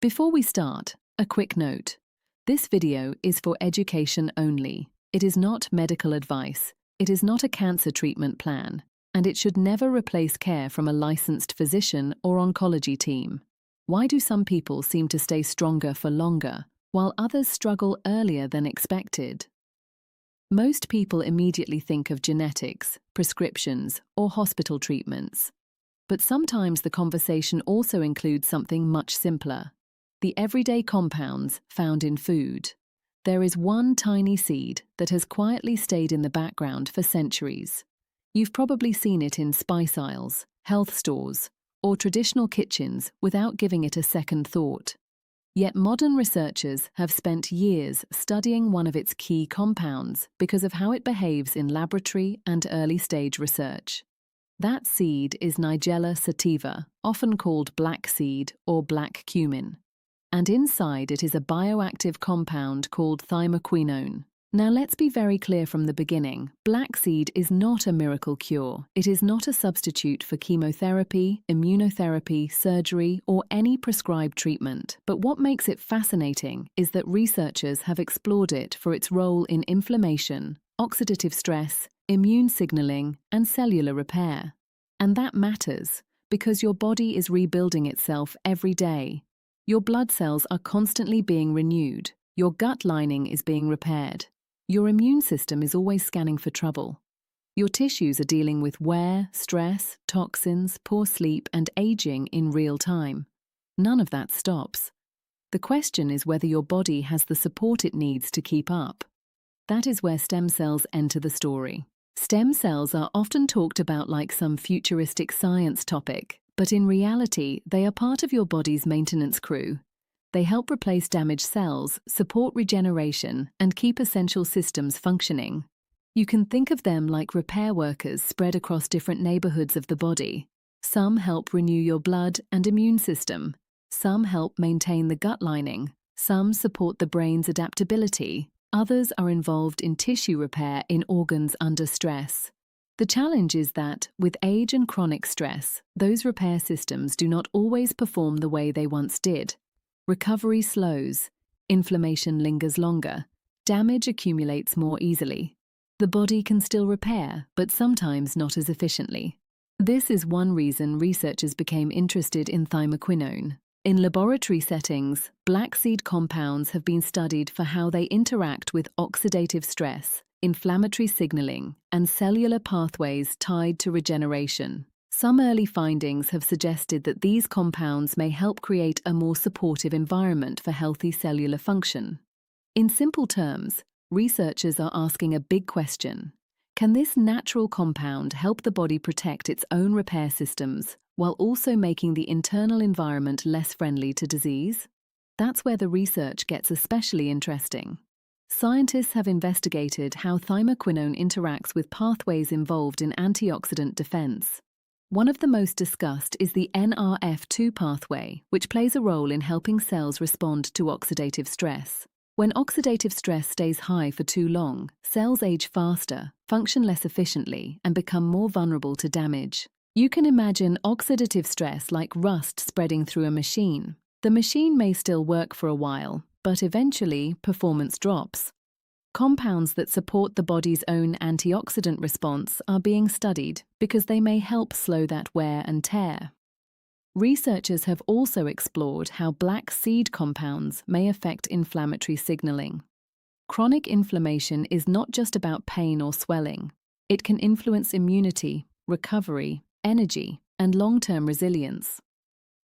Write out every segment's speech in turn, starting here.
Before we start, a quick note. This video is for education only. It is not medical advice. It is not a cancer treatment plan, and it should never replace care from a licensed physician or oncology team. Why do some people seem to stay stronger for longer, while others struggle earlier than expected? Most people immediately think of genetics, prescriptions, or hospital treatments. But sometimes the conversation also includes something much simpler: the everyday compounds found in food. There is one tiny seed that has quietly stayed in the background for centuries. You've probably seen it in spice aisles, health stores, or traditional kitchens without giving it a second thought. Yet modern researchers have spent years studying one of its key compounds because of how it behaves in laboratory and early-stage research. That seed is Nigella sativa, often called black seed or black cumin. And inside it is a bioactive compound called Thymoquinone. Now let's be very clear from the beginning. Black seed is not a miracle cure. It is not a substitute for chemotherapy, immunotherapy, surgery, or any prescribed treatment. But what makes it fascinating is that researchers have explored it for its role in inflammation, oxidative stress, immune signaling, and cellular repair. And that matters because your body is rebuilding itself every day. Your blood cells are constantly being renewed. Your gut lining is being repaired. Your immune system is always scanning for trouble. Your tissues are dealing with wear, stress, toxins, poor sleep, and aging in real time. None of that stops. The question is whether your body has the support it needs to keep up. That is where stem cells enter the story. Stem cells are often talked about like some futuristic science topic, but in reality, they are part of your body's maintenance crew. They help replace damaged cells, support regeneration, and keep essential systems functioning. You can think of them like repair workers spread across different neighborhoods of the body. Some help renew your blood and immune system. Some help maintain the gut lining. Some support the brain's adaptability. Others are involved in tissue repair in organs under stress. The challenge is that, with age and chronic stress, those repair systems do not always perform the way they once did. Recovery slows, inflammation lingers longer, damage accumulates more easily. The body can still repair, but sometimes not as efficiently. This is one reason researchers became interested in Thymoquinone. In laboratory settings, black seed compounds have been studied for how they interact with oxidative stress, inflammatory signaling, and cellular pathways tied to regeneration. Some early findings have suggested that these compounds may help create a more supportive environment for healthy cellular function. In simple terms, researchers are asking a big question: can this natural compound help the body protect its own repair systems while also making the internal environment less friendly to disease? That's where the research gets especially interesting. Scientists have investigated how Thymoquinone interacts with pathways involved in antioxidant defense. One of the most discussed is the NRF2 pathway, which plays a role in helping cells respond to oxidative stress. When oxidative stress stays high for too long, cells age faster, function less efficiently, and become more vulnerable to damage. You can imagine oxidative stress like rust spreading through a machine. The machine may still work for a while, but eventually performance drops. Compounds that support the body's own antioxidant response are being studied because they may help slow that wear and tear. Researchers have also explored how black seed compounds may affect inflammatory signaling. Chronic inflammation is not just about pain or swelling. It can influence immunity, recovery, energy, and long-term resilience.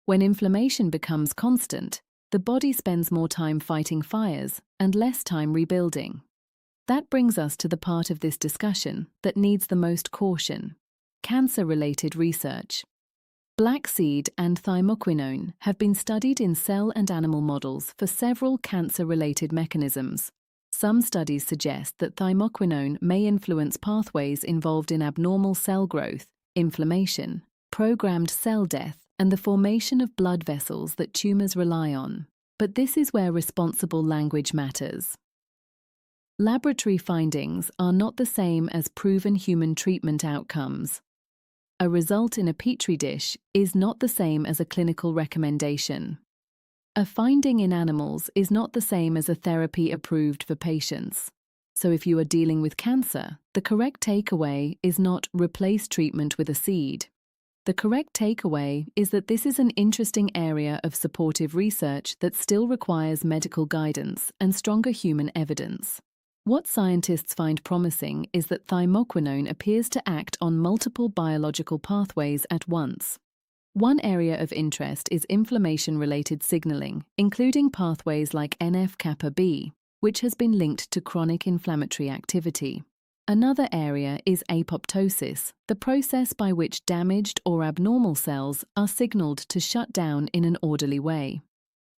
When inflammation becomes constant, the body spends more time fighting fires and less time rebuilding. That brings us to the part of this discussion that needs the most caution: cancer-related research. Black seed and Thymoquinone have been studied in cell and animal models for several cancer-related mechanisms. Some studies suggest that Thymoquinone may influence pathways involved in abnormal cell growth, inflammation, programmed cell death, and the formation of blood vessels that tumors rely on. But this is where responsible language matters. Laboratory findings are not the same as proven human treatment outcomes. A result in a petri dish is not the same as a clinical recommendation. A finding in animals is not the same as a therapy approved for patients. So if you are dealing with cancer, the correct takeaway is not replace treatment with a seed. The correct takeaway is that this is an interesting area of supportive research that still requires medical guidance and stronger human evidence. What scientists find promising is that thymoquinone appears to act on multiple biological pathways at once. One area of interest is inflammation-related signaling, including pathways like NF-kappa B, which has been linked to chronic inflammatory activity. Another area is apoptosis, the process by which damaged or abnormal cells are signaled to shut down in an orderly way.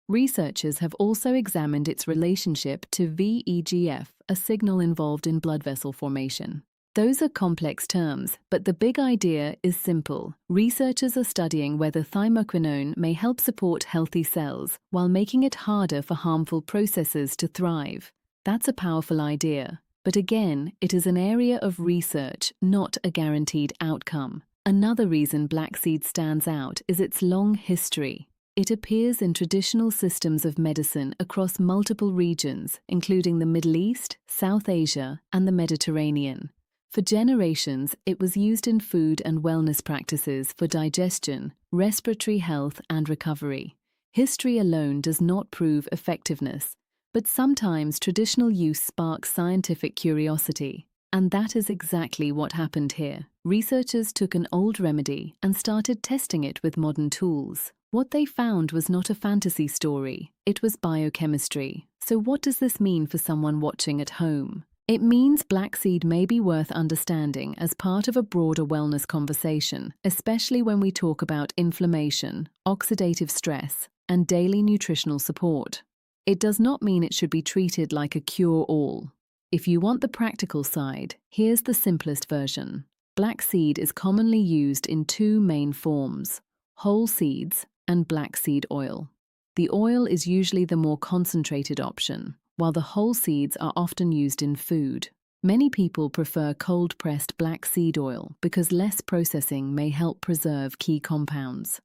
Researchers have also examined its relationship to VEGF, a signal involved in blood vessel formation. Those are complex terms, but the big idea is simple. Researchers are studying whether thymoquinone may help support healthy cells while making it harder for harmful processes to thrive. That's a powerful idea. But again, it is an area of research, not a guaranteed outcome. Another reason black seed stands out is its long history. It appears in traditional systems of medicine across multiple regions, including the Middle East, South Asia, and the Mediterranean. For generations, it was used in food and wellness practices for digestion, respiratory health, and recovery. History alone does not prove effectiveness, but sometimes traditional use sparks scientific curiosity. And that is exactly what happened here. Researchers took an old remedy and started testing it with modern tools. What they found was not a fantasy story, it was biochemistry. So what does this mean for someone watching at home? It means black seed may be worth understanding as part of a broader wellness conversation, especially when we talk about inflammation, oxidative stress, and daily nutritional support. It does not mean it should be treated like a cure-all. If you want the practical side, here's the simplest version. Black seed is commonly used in two main forms: whole seeds and black seed oil. The oil is usually the more concentrated option, while the whole seeds are often used in food. Many people prefer cold-pressed black seed oil because less processing may help preserve key compounds.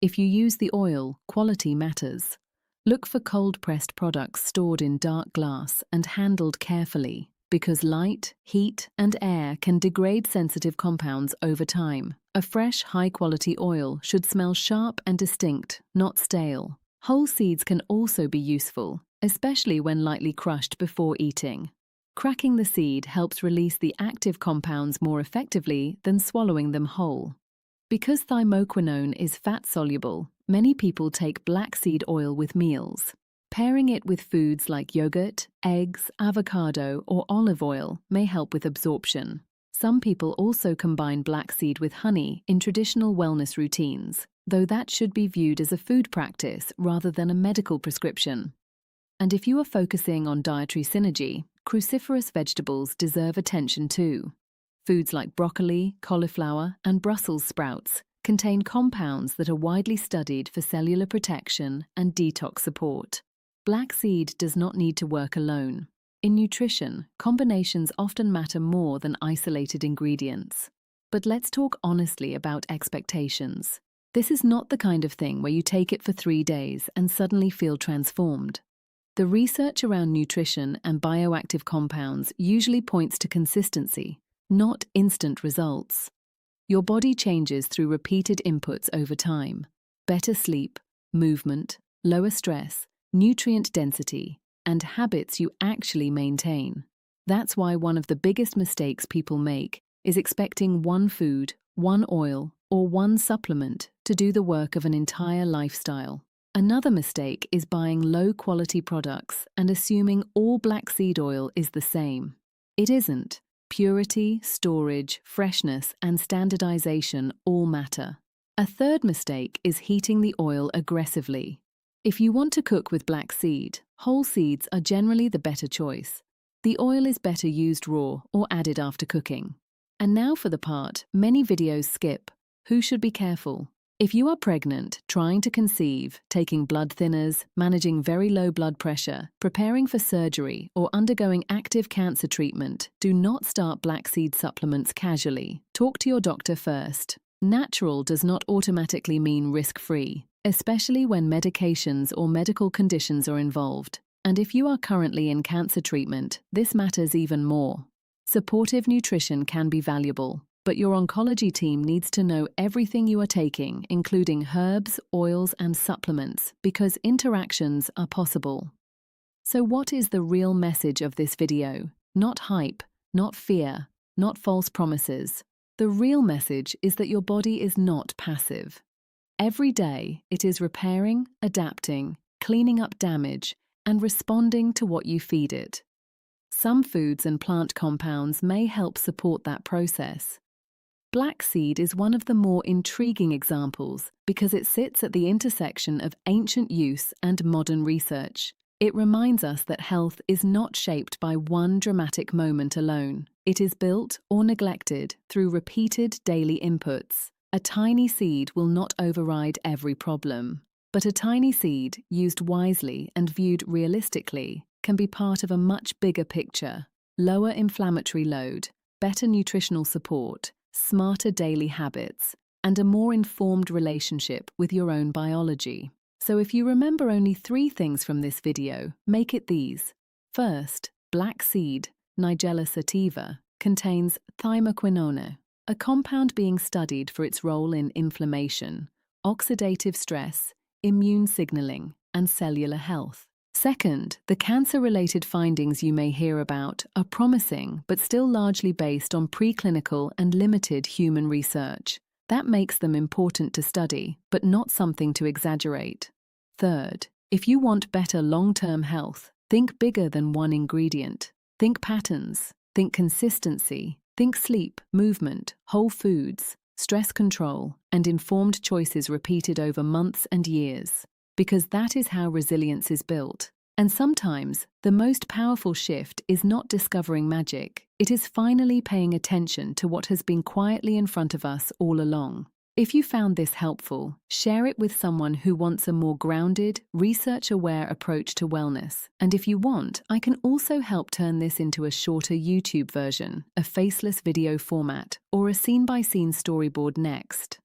If you use the oil, quality matters. Look for cold-pressed products stored in dark glass and handled carefully, because light, heat, and air can degrade sensitive compounds over time. A fresh, high-quality oil should smell sharp and distinct, not stale. Whole seeds can also be useful, especially when lightly crushed before eating. Cracking the seed helps release the active compounds more effectively than swallowing them whole. Because thymoquinone is fat-soluble, many people take black seed oil with meals. Pairing it with foods like yogurt, eggs, avocado, or olive oil may help with absorption. Some people also combine black seed with honey in traditional wellness routines, though that should be viewed as a food practice rather than a medical prescription. And if you are focusing on dietary synergy, cruciferous vegetables deserve attention too. Foods like broccoli, cauliflower, and Brussels sprouts contain compounds that are widely studied for cellular protection and detox support. Black seed does not need to work alone. In nutrition, combinations often matter more than isolated ingredients. But let's talk honestly about expectations. This is not the kind of thing where you take it for 3 days and suddenly feel transformed. The research around nutrition and bioactive compounds usually points to consistency, not instant results. Your body changes through repeated inputs over time: better sleep, movement, lower stress, nutrient density, and habits you actually maintain. That's why one of the biggest mistakes people make is expecting one food, one oil, or one supplement to do the work of an entire lifestyle. Another mistake is buying low-quality products and assuming all black seed oil is the same. It isn't. Purity, storage, freshness, and standardization all matter. A third mistake is heating the oil aggressively. If you want to cook with black seed, whole seeds are generally the better choice. The oil is better used raw or added after cooking. And now for the part many videos skip: who should be careful? If you are pregnant, trying to conceive, taking blood thinners, managing very low blood pressure, preparing for surgery, or undergoing active cancer treatment, do not start black seed supplements casually. Talk to your doctor first. Natural does not automatically mean risk-free. especially when medications or medical conditions are involved. And if you are currently in cancer treatment, this matters even more. Supportive nutrition can be valuable, but your oncology team needs to know everything you are taking, including herbs, oils, and supplements, because interactions are possible. So what is the real message of this video? Not hype, not fear, not false promises. The real message is that your body is not passive. Every day, it is repairing, adapting, cleaning up damage, and responding to what you feed it. Some foods and plant compounds may help support that process. Black seed is one of the more intriguing examples because it sits at the intersection of ancient use and modern research. It reminds us that health is not shaped by one dramatic moment alone. It is built or neglected through repeated daily inputs. A tiny seed will not override every problem, but a tiny seed, used wisely and viewed realistically, can be part of a much bigger picture. Lower inflammatory load, better nutritional support, smarter daily habits, and a more informed relationship with your own biology. So if you remember only 3 things from this video, make it these. First, black seed, Nigella sativa, contains Thymoquinone, a compound being studied for its role in inflammation, oxidative stress, immune signaling, and cellular health. Second, the cancer-related findings you may hear about are promising but still largely based on preclinical and limited human research. That makes them important to study, but not something to exaggerate. Third, if you want better long-term health, think bigger than one ingredient. Think patterns, think consistency, think sleep, movement, whole foods, stress control, and informed choices repeated over months and years. Because that is how resilience is built. And sometimes, the most powerful shift is not discovering magic. It is finally paying attention to what has been quietly in front of us all along. If you found this helpful, share it with someone who wants a more grounded, research-aware approach to wellness. And if you want, I can also help turn this into a shorter YouTube version, a faceless video format, or a scene-by-scene storyboard next.